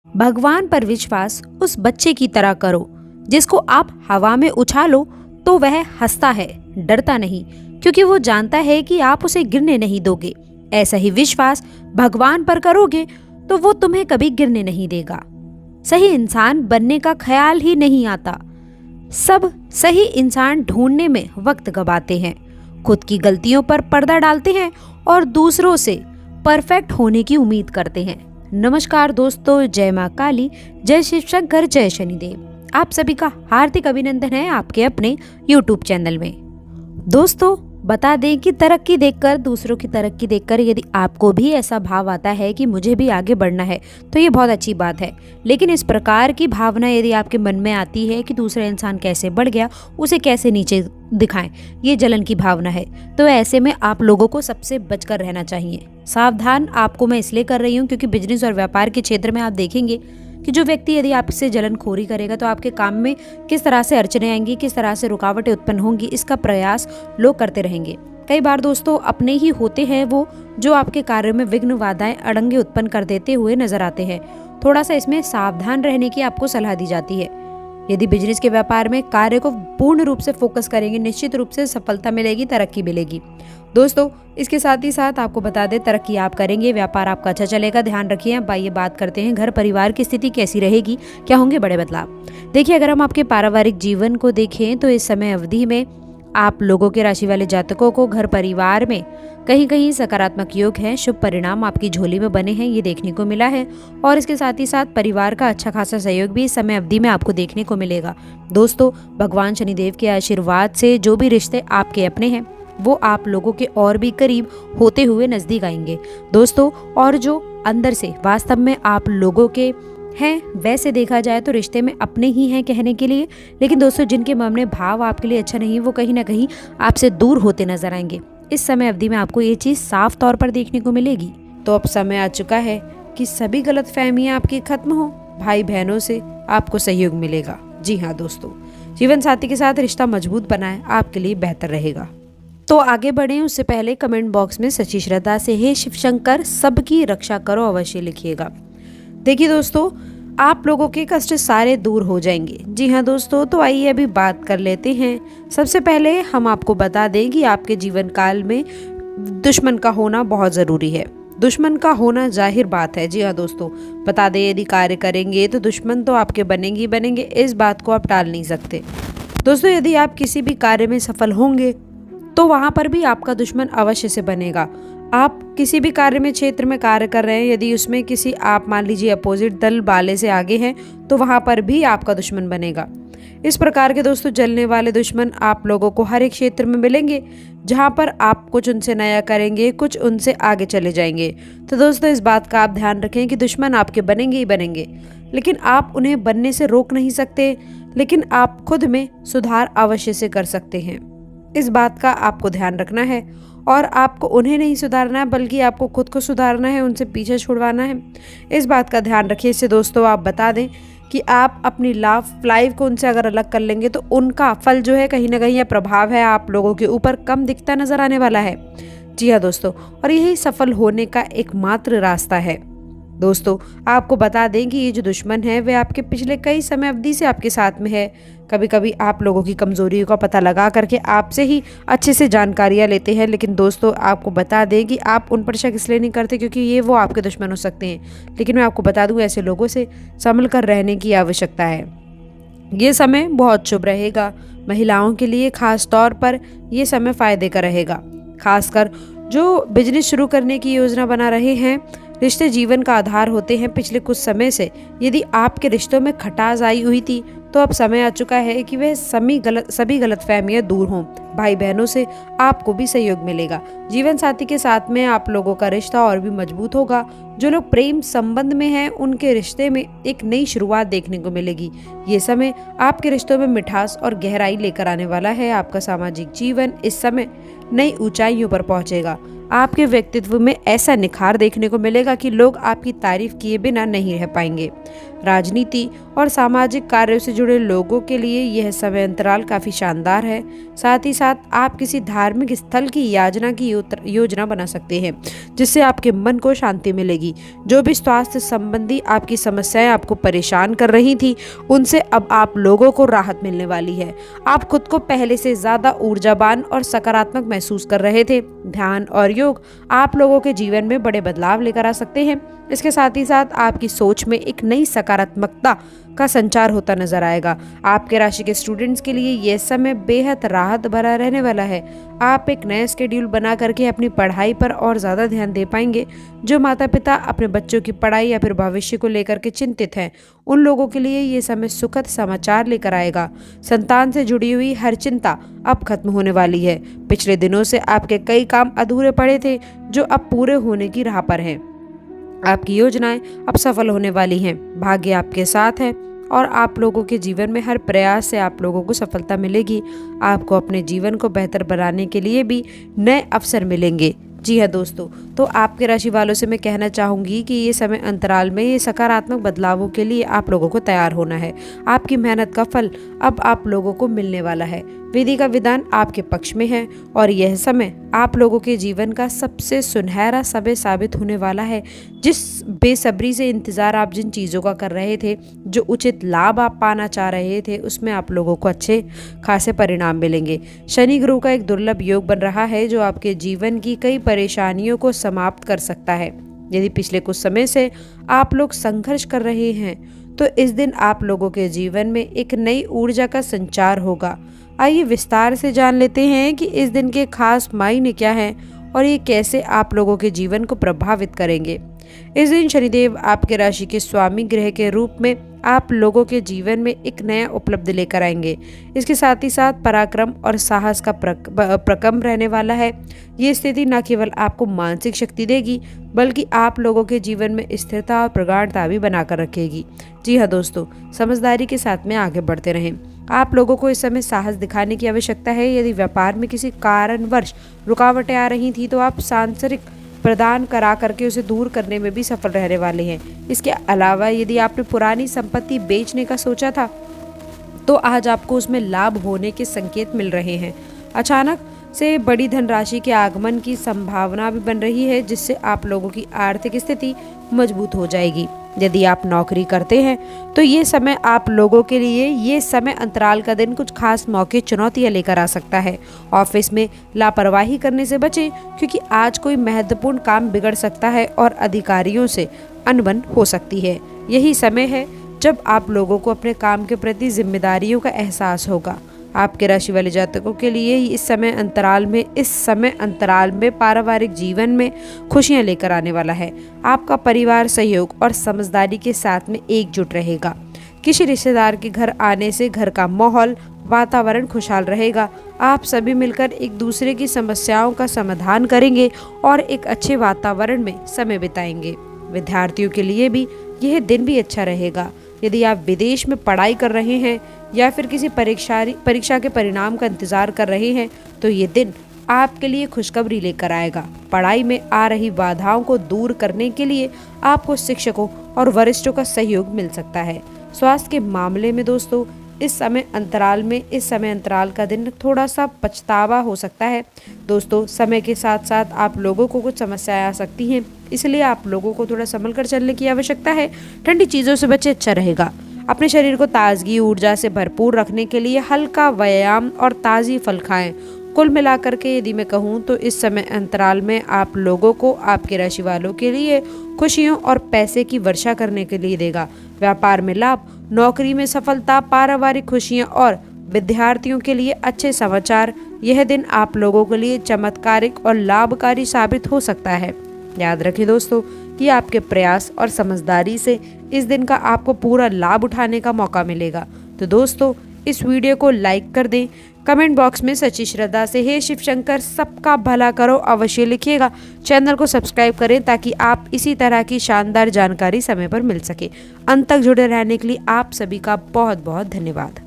भगवान पर विश्वास उस बच्चे की तरह करो जिसको आप हवा में उछालो तो वह हंसता है, डरता नहीं, क्योंकि वो जानता है कि आप उसे गिरने नहीं दोगे। ऐसा ही विश्वास भगवान पर करोगे तो वो तुम्हें कभी गिरने नहीं देगा। सही इंसान बनने का ख्याल ही नहीं आता। सब सही इंसान ढूंढने में वक्त गवाते हैं, खुद की गलतियों पर पर्दा डालते हैं और दूसरों से परफेक्ट होने की उम्मीद करते हैं। नमस्कार दोस्तों, जय माँ काली, जय शिव शंकर, जय शनिदेव। आप सभी का हार्दिक अभिनंदन है आपके अपने YouTube चैनल में। दोस्तों, बता दें कि तरक्की देखकर, दूसरों की तरक्की देखकर यदि आपको भी ऐसा भाव आता है कि मुझे भी आगे बढ़ना है तो ये बहुत अच्छी बात है। लेकिन इस प्रकार की भावना यदि आपके मन में आती है कि दूसरा इंसान कैसे बढ़ गया, उसे कैसे नीचे दिखाएं, ये जलन की भावना है, तो ऐसे में आप लोगों को सबसे बचकर रहना चाहिए। सावधान आपको मैं इसलिए कर रही हूँ क्योंकि बिजनेस और व्यापार के क्षेत्र में आप देखेंगे कि जो व्यक्ति यदि आपसे जलनखोरी करेगा तो आपके काम में किस तरह से अड़चने आएंगी, किस तरह से रुकावटें उत्पन्न होंगी, इसका प्रयास लोग करते रहेंगे। कई बार दोस्तों अपने ही होते हैं वो जो आपके कार्य में विघ्न, बाधाएं, अड़ंगे उत्पन्न कर देते हुए नजर आते हैं। थोड़ा सा इसमें सावधान रहने की आपको सलाह दी जाती है। यदि बिजनेस के व्यापार में कार्य को पूर्ण रूप से फोकस करेंगे, निश्चित रूप से सफलता मिलेगी, तरक्की मिलेगी। दोस्तों, इसके साथ ही साथ आपको बता दें, तरक्की आप करेंगे, व्यापार आपका अच्छा चलेगा, ध्यान रखिए। अब आइए बात करते हैं घर परिवार की स्थिति कैसी रहेगी, क्या होंगे बड़े बदलाव। देखिए, अगर हम आपके पारिवारिक जीवन को देखें तो इस समय अवधि में आप लोगों के राशि वाले जातकों को घर परिवार में कहीं कहीं सकारात्मक योग है, शुभ परिणाम आपकी झोली में बने हैं, ये देखने को मिला है। और इसके साथ ही साथ परिवार का अच्छा खासा सहयोग भी इस समय अवधि में आपको देखने को मिलेगा। दोस्तों, भगवान शनिदेव के आशीर्वाद से जो भी रिश्ते आपके अपने हैं वो आप लोगों के और भी करीब होते हुए नजदीक आएंगे दोस्तों। और जो अंदर से वास्तव में आप लोगों के हैं, वैसे देखा जाए तो रिश्ते में अपने ही हैं कहने के लिए, लेकिन दोस्तों जिनके मन में भाव आपके लिए अच्छा नहीं, वो कहीं ना कहीं आपसे दूर होते नजर आएंगे। इस समय अवधि में आपको ये चीज़ साफ तौर पर देखने को मिलेगी। तो अब समय आ चुका है कि सभी गलतफहमियां आपकी खत्म हो, भाई बहनों से आपको सहयोग मिलेगा। जी हाँ दोस्तों, जीवन साथी के साथ रिश्ता मजबूत बनाए, आपके लिए बेहतर रहेगा। तो आगे बढ़े उससे पहले कमेंट बॉक्स में सच्ची श्रद्धा से हे शिव शंकर सबकी रक्षा करो अवश्य लिखिएगा। देखिए दोस्तों, आप लोगों के कष्ट सारे दूर हो जाएंगे। जी हाँ दोस्तों, तो आइए अभी बात कर लेते हैं। सबसे पहले हम आपको बता दें कि आपके जीवन काल में दुश्मन का होना बहुत ज़रूरी है। दुश्मन का होना जाहिर बात है। जी हाँ दोस्तों, बता दें यदि कार्य करेंगे तो दुश्मन तो आपके बनेंगे ही बनेंगे, इस बात को आप टाल नहीं सकते। दोस्तों, यदि आप किसी भी कार्य में सफल होंगे तो वहाँ पर भी आपका दुश्मन अवश्य से बनेगा। आप किसी भी कार्य में, क्षेत्र में कार्य कर रहे हैं, यदि उसमें किसी आप मान लीजिए अपोजिट दल वाले से आगे हैं तो वहाँ पर भी आपका दुश्मन बनेगा। इस प्रकार के दोस्तों जलने वाले दुश्मन आप लोगों को हर एक क्षेत्र में मिलेंगे, जहाँ पर आप कुछ उनसे नया करेंगे, कुछ उनसे आगे चले जाएंगे। तो दोस्तों इस बात का आप ध्यान रखें कि दुश्मन आपके बनेंगे ही बनेंगे, लेकिन आप उन्हें बनने से रोक नहीं सकते, लेकिन आप खुद में सुधार अवश्य से कर सकते हैं। इस बात का आपको ध्यान रखना है और आपको उन्हें नहीं सुधारना है, बल्कि आपको खुद को सुधारना है, उनसे पीछे छुड़वाना है। इस बात का ध्यान रखिए। इससे दोस्तों आप बता दें कि आप अपनी लाइफ को उनसे अगर अलग कर लेंगे तो उनका फल जो है कहीं ना कहीं, यह प्रभाव है आप लोगों के ऊपर कम दिखता नजर आने वाला है। जी हाँ दोस्तों, और यही सफल होने का एकमात्र रास्ता है। दोस्तों आपको बता दें कि ये जो दुश्मन है वे आपके पिछले कई समय अवधि से आपके साथ में है। कभी कभी आप लोगों की कमजोरियों का पता लगा करके आपसे ही अच्छे से जानकारियां लेते हैं, लेकिन दोस्तों आपको बता दें कि आप उन पर शक इसलिए नहीं करते क्योंकि ये वो आपके दुश्मन हो सकते हैं। लेकिन मैं आपको बता दूं, ऐसे लोगों से संभल कर रहने की आवश्यकता है। ये समय बहुत शुभ रहेगा महिलाओं के लिए, खास तौर पर ये समय फायदे का रहेगा। खासकर जो बिजनेस शुरू करने की योजना बना रहे हैं, रिश्ते जीवन का आधार होते हैं। पिछले कुछ समय से यदि आपके रिश्तों में खटास आई हुई थी तो अब समय आ चुका है कि वह सभी गलतफहमियां दूर हों। भाई बहनों से आपको भी सहयोग मिलेगा। जीवन साथी के साथ में आप लोगों का रिश्ता और भी मजबूत होगा। जो लोग प्रेम संबंध में हैं उनके रिश्ते में एक नई शुरुआत देखने को मिलेगी। ये समय आपके रिश्तों में मिठास और गहराई लेकर आने वाला है। आपका सामाजिक जीवन इस समय नई ऊंचाइयों पर पहुंचेगा। आपके व्यक्तित्व में ऐसा निखार देखने को मिलेगा कि लोग आपकी तारीफ किए बिना नहीं रह पाएंगे। राजनीति और सामाजिक कार्यों से जुड़े लोगों के लिए यह समय अंतराल काफ़ी शानदार है। साथ ही साथ आप किसी धार्मिक स्थल की याजना की योजना बना सकते हैं, जिससे आपके मन को शांति मिलेगी। जो भी स्वास्थ्य संबंधी आपकी समस्याएं आपको परेशान कर रही थी, उनसे अब आप लोगों को राहत मिलने वाली है। आप खुद को पहले से ज़्यादा ऊर्जावान और सकारात्मक महसूस कर रहे थे। ध्यान और योग आप लोगों के जीवन में बड़े बदलाव लेकर आ सकते हैं। इसके साथ ही साथ आपकी सोच में एक नई सकारात्मकता का संचार होता नजर आएगा। आपके राशि के स्टूडेंट्स के लिए यह समय बेहद राहत भरा रहने वाला है। आप एक नया शेड्यूल बना करके अपनी पढ़ाई पर और ज़्यादा ध्यान दे पाएंगे। जो माता पिता अपने बच्चों की पढ़ाई या फिर भविष्य को लेकर के चिंतित हैं, उन लोगों के लिए ये समय सुखद समाचार लेकर आएगा। संतान से जुड़ी हुई हर चिंता अब खत्म होने वाली है। पिछले दिनों से आपके कई काम अधूरे पड़े थे, जो अब पूरे होने की राह पर हैं। आपकी योजनाएं अब सफल होने वाली हैं। भाग्य आपके साथ है और आप लोगों के जीवन में हर प्रयास से आप लोगों को सफलता मिलेगी। आपको अपने जीवन को बेहतर बनाने के लिए भी नए अवसर मिलेंगे। जी हाँ दोस्तों, तो आपके राशि वालों से मैं कहना चाहूँगी कि ये समय अंतराल में ये सकारात्मक बदलावों के लिए आप लोगों को तैयार होना है। आपकी मेहनत का फल अब आप लोगों को मिलने वाला है। विधि का विधान आपके पक्ष में है और यह समय आप लोगों के जीवन का सबसे सुनहरा समय साबित होने वाला है। जिस बेसब्री से इंतजार आप जिन चीज़ों का कर रहे थे, जो उचित लाभ आप पाना चाह रहे थे, उसमें आप लोगों को अच्छे खासे परिणाम मिलेंगे। शनि गुरु का एक दुर्लभ योग बन रहा है, जो आपके जीवन की कई परेशानियों को समाप्त कर सकता है। यदि पिछले कुछ समय से आप लोग संघर्ष कर रहे हैं, तो इस दिन आप लोगों के जीवन में एक नई ऊर्जा का संचार होगा। आइए विस्तार से जान लेते हैं कि इस दिन के खास मायने क्या हैं और ये कैसे आप लोगों के जीवन को प्रभावित करेंगे। इस दिन शनिदेव आपके राशि के स्वामी ग्रह के रूप में आप लोगों के जीवन में एक नया उपलब्धि लेकर आएंगे। इसके साथ ही साथ पराक्रम और साहस का प्रकम रहने वाला है। ये स्थिति न केवल आपको मानसिक शक्ति देगी, बल्कि आप लोगों के जीवन में स्थिरता और प्रगाढ़ता भी बनाकर रखेगी। जी हाँ दोस्तों, समझदारी के साथ में आगे बढ़ते रहें। आप लोगों को इस समय साहस दिखाने की आवश्यकता है। यदि व्यापार में किसी कारणवश रुकावटें आ रही थी, तो आप सांसारिक प्रदान करा करके उसे दूर करने में भी सफल रहने वाले हैं। इसके अलावा यदि आपने पुरानी संपत्ति बेचने का सोचा था, तो आज आपको उसमें लाभ होने के संकेत मिल रहे हैं। अचानक से बड़ी धनराशि के आगमन की संभावना भी बन रही है, जिससे आप लोगों की आर्थिक स्थिति मजबूत हो जाएगी। यदि आप नौकरी करते हैं, तो ये समय आप लोगों के लिए ये समय अंतराल का दिन कुछ खास मौके चुनौतियां लेकर आ सकता है। ऑफिस में लापरवाही करने से बचें, क्योंकि आज कोई महत्वपूर्ण काम बिगड़ सकता है और अधिकारियों से अनबन हो सकती है। यही समय है जब आप लोगों को अपने काम के प्रति जिम्मेदारियों का एहसास होगा। आपके राशि वाले जातकों के लिए इस समय अंतराल में पारिवारिक जीवन में खुशियां लेकर आने वाला है। आपका परिवार सहयोग और समझदारी के साथ में एकजुट रहेगा। किसी रिश्तेदार के घर आने से घर का माहौल वातावरण खुशहाल रहेगा। आप सभी मिलकर एक दूसरे की समस्याओं का समाधान करेंगे और एक अच्छे वातावरण में समय बिताएंगे। विद्यार्थियों के लिए भी यह दिन भी अच्छा रहेगा। यदि आप विदेश में पढ़ाई कर रहे हैं या फिर किसी परीक्षा के परिणाम का इंतजार कर रहे हैं, तो ये दिन आपके लिए खुशखबरी लेकर आएगा। पढ़ाई में आ रही बाधाओं को दूर करने के लिए आपको शिक्षकों और वरिष्ठों का सहयोग मिल सकता है। स्वास्थ्य के मामले में दोस्तों, इस समय अंतराल का दिन थोड़ा सा पछतावा हो सकता है। दोस्तों, समय के साथ साथ आप लोगों को कुछ समस्याएं आ सकती हैं, इसलिए आप लोगों को थोड़ा संभल कर चलने की आवश्यकता है। ठंडी चीज़ों से बचे, अच्छा रहेगा। अपने शरीर को ताजगी ऊर्जा से भरपूर रखने के लिए हल्का व्यायाम और ताज़ी फल खाएं। कुल मिलाकर के यदि मैं कहूँ, तो इस समय अंतराल में आप लोगों को आपके राशि वालों के लिए खुशियों और पैसे की वर्षा करने के लिए देगा। व्यापार में लाभ, नौकरी में सफलता, पारिवारिक खुशियाँ और विद्यार्थियों के लिए अच्छे समाचार। यह दिन आप लोगों के लिए चमत्कारिक और लाभकारी साबित हो सकता है। याद रखें दोस्तों कि आपके प्रयास और समझदारी से इस दिन का आपको पूरा लाभ उठाने का मौका मिलेगा। तो दोस्तों, इस वीडियो को लाइक कर दें। कमेंट बॉक्स में सच्ची श्रद्धा से हे शिव शंकर सबका भला करो अवश्य लिखिएगा। चैनल को सब्सक्राइब करें ताकि आप इसी तरह की शानदार जानकारी समय पर मिल सके। अंत तक जुड़े रहने के लिए आप सभी का बहुत बहुत धन्यवाद।